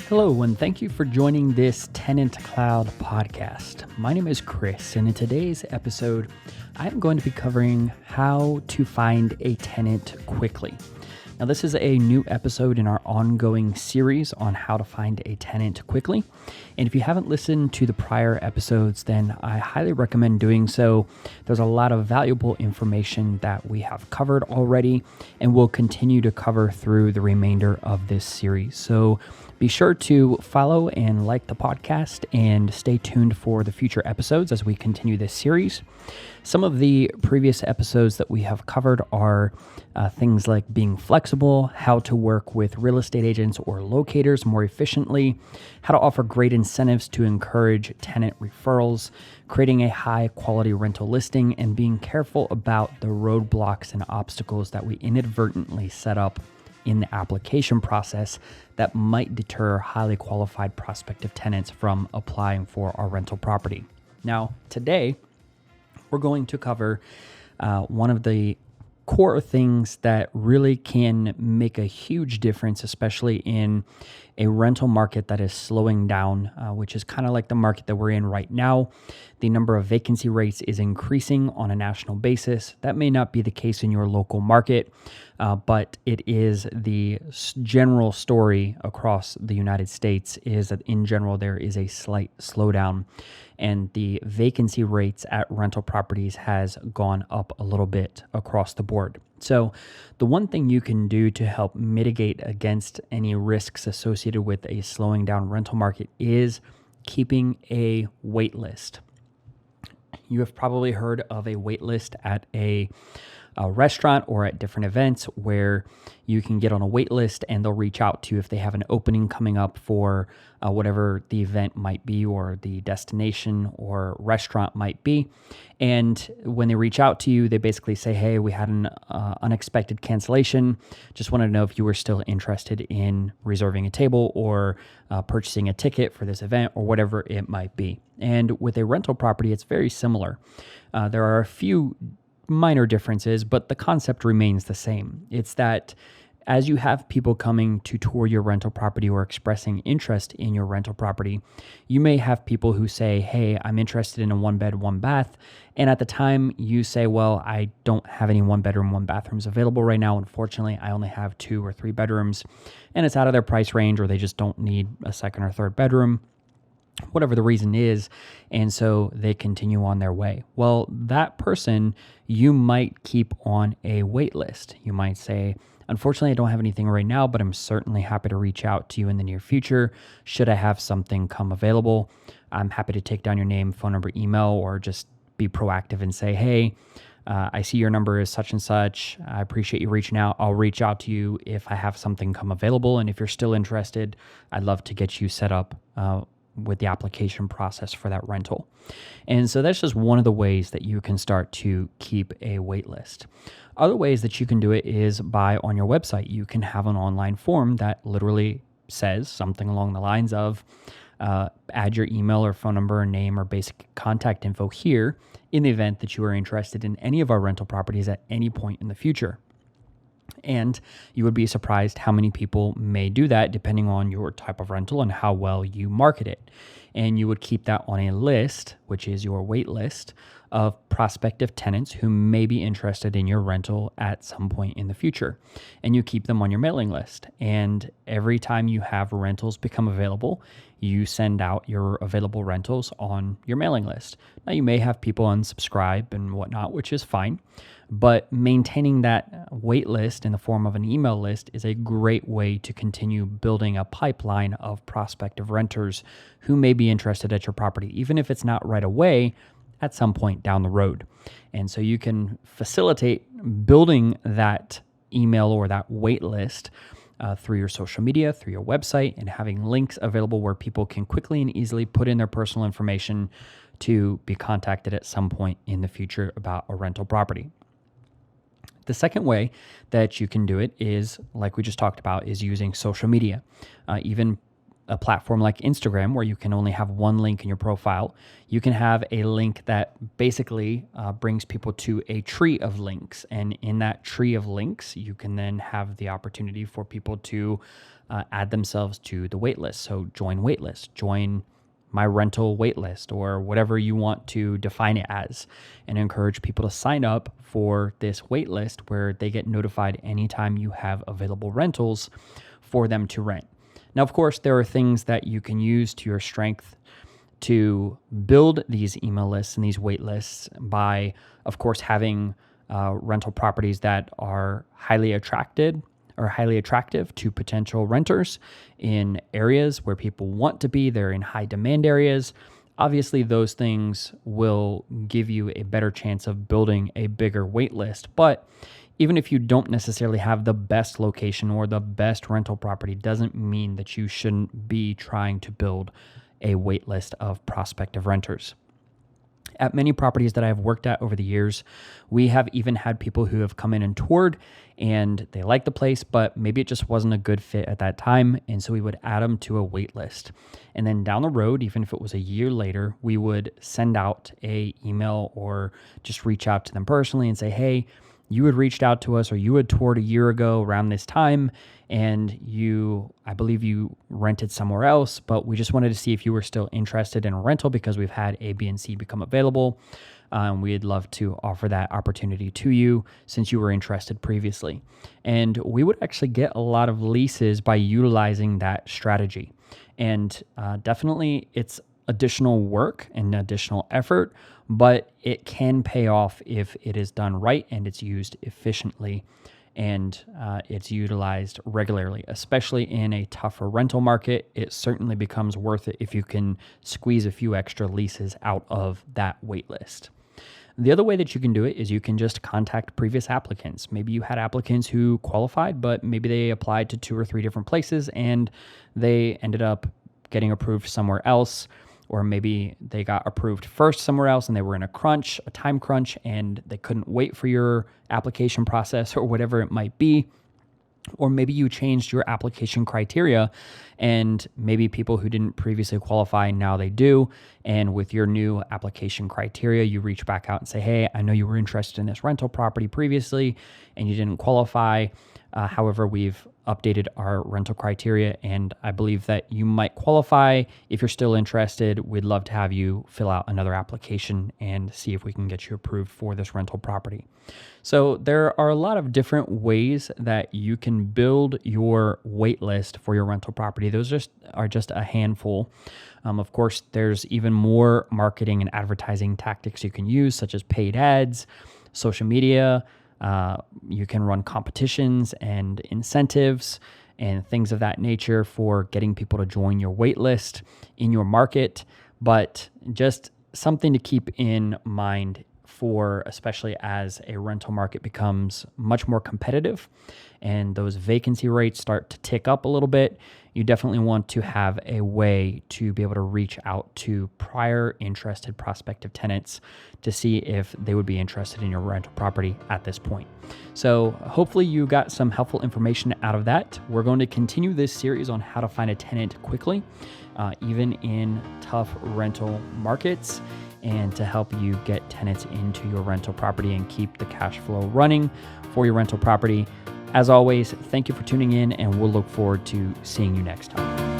Hello, and thank you for joining this TenantCloud podcast. My name is Chris, and in today's episode, I'm going to be covering how to find a tenant quickly. Now, this is a new episode in our ongoing series on how to find a tenant quickly. And if you haven't listened to the prior episodes, then I highly recommend doing so. There's a lot of valuable information that we have covered already and will continue to cover through the remainder of this series. So be sure to follow and like the podcast and stay tuned for the future episodes as we continue this series. Some of the previous episodes that we have covered are things like being flexible, how to work with real estate agents or locators more efficiently, how to offer great incentives to encourage tenant referrals, creating a high quality rental listing, and being careful about the roadblocks and obstacles that we inadvertently set up in the application process that might deter highly qualified prospective tenants from applying for our rental property. Now, today, we're going to cover one of the core things that really can make a huge difference, especially in a rental market that is slowing down, which is kind of like the market that we're in right now. The number of vacancy rates is increasing on a national basis. That may not be the case in your local market, but it is the general story across the United States is that in general, there is a slight slowdown and the vacancy rates at rental properties has gone up a little bit across the board. So the one thing you can do to help mitigate against any risks associated with a slowing down rental market is keeping a wait list. You have probably heard of a wait list at a restaurant or at different events where you can get on a wait list and they'll reach out to you if they have an opening coming up for whatever the event might be or the destination or restaurant might be. And when they reach out to you, they basically say, hey, we had an unexpected cancellation. Just wanted to know if you were still interested in reserving a table or purchasing a ticket for this event or whatever it might be. And with a rental property, it's very similar. There are a few minor differences, but the concept remains the same. It's that as you have people coming to tour your rental property or expressing interest in your rental property, you may have people who say, hey, I'm interested in a 1-bed, 1-bath. And at the time you say, well, I don't have any 1-bedroom, 1-bathrooms available right now. Unfortunately, I only have 2 or 3 bedrooms and it's out of their price range, or they just don't need a second or third bedroom, whatever the reason is, and so they continue on their way. Well, that person you might keep on a wait list. You might say, unfortunately, I don't have anything right now, but I'm certainly happy to reach out to you in the near future. Should I have something come available, I'm happy to take down your name, phone number, email, or just be proactive and say, hey, I see your number is such and such. I appreciate you reaching out. I'll reach out to you if I have something come available. And if you're still interested, I'd love to get you set up with the application process for that rental. And so that's just one of the ways that you can start to keep a wait list. Other ways that you can do it is by on your website, you can have an online form that literally says something along the lines of add your email or phone number or name or basic contact info here in the event that you are interested in any of our rental properties at any point in the future. And you would be surprised how many people may do that depending on your type of rental and how well you market it. And you would keep that on a list, which is your wait list of prospective tenants who may be interested in your rental at some point in the future. And you keep them on your mailing list. And every time you have rentals become available, you send out your available rentals on your mailing list. Now, you may have people unsubscribe and whatnot, which is fine. But maintaining that wait list in the form of an email list is a great way to continue building a pipeline of prospective renters who may be interested at your property, even if it's not right away, at some point down the road. And so you can facilitate building that email or that wait list through your social media, through your website, and having links available where people can quickly and easily put in their personal information to be contacted at some point in the future about a rental property. The second way that you can do it is, like we just talked about, is using social media. Even a platform like Instagram, where you can only have one link in your profile, you can have a link that basically brings people to a tree of links. And in that tree of links, you can then have the opportunity for people to add themselves to the waitlist. So join waitlist, join my rental waitlist, or whatever you want to define it as, and encourage people to sign up for this waitlist where they get notified anytime you have available rentals for them to rent. Now, of course, there are things that you can use to your strength to build these email lists and these wait lists by, of course, having rental properties that are highly attractive to potential renters in areas where people want to be. They're in high demand areas. Obviously, those things will give you a better chance of building a bigger wait list. But even if you don't necessarily have the best location or the best rental property, doesn't mean that you shouldn't be trying to build a wait list of prospective renters. At many properties that I've worked at over the years, we have even had people who have come in and toured and they like the place, but maybe it just wasn't a good fit at that time. And so we would add them to a wait list. And then down the road, even if it was a year later, we would send out an email or just reach out to them personally and say, hey, you had reached out to us, or you had toured a year ago around this time, and I believe you rented somewhere else, but we just wanted to see if you were still interested in a rental because we've had A, B, and C become available. We'd love to offer that opportunity to you since you were interested previously. And we would actually get a lot of leases by utilizing that strategy. And definitely it's additional work and additional effort, but it can pay off if it is done right and it's used efficiently and it's utilized regularly, especially in a tougher rental market. It certainly becomes worth it if you can squeeze a few extra leases out of that wait list. The other way that you can do it is you can just contact previous applicants. Maybe you had applicants who qualified, but maybe they applied to 2 or 3 different places and they ended up getting approved somewhere else. Or maybe they got approved first somewhere else and they were in a time crunch, and they couldn't wait for your application process or whatever it might be. Or maybe you changed your application criteria and maybe people who didn't previously qualify, now they do. And with your new application criteria, you reach back out and say, hey, I know you were interested in this rental property previously and you didn't qualify. However, we've updated our rental criteria and I believe that you might qualify. If you're still interested, we'd love to have you fill out another application and see if we can get you approved for this rental property. So there are a lot of different ways that you can build your wait list for your rental property. Those are just a handful. Of course, there's even more marketing and advertising tactics you can use, such as paid ads, social media. You can run competitions and incentives and things of that nature for getting people to join your wait list in your market. But just something to keep in mind for, especially as a rental market becomes much more competitive and those vacancy rates start to tick up a little bit, you definitely want to have a way to be able to reach out to prior interested prospective tenants to see if they would be interested in your rental property at this point. So hopefully you got some helpful information out of that. We're going to continue this series on how to find a tenant quickly, even in tough rental markets, and to help you get tenants into your rental property and keep the cash flow running for your rental property. As always, thank you for tuning in, and we'll look forward to seeing you next time.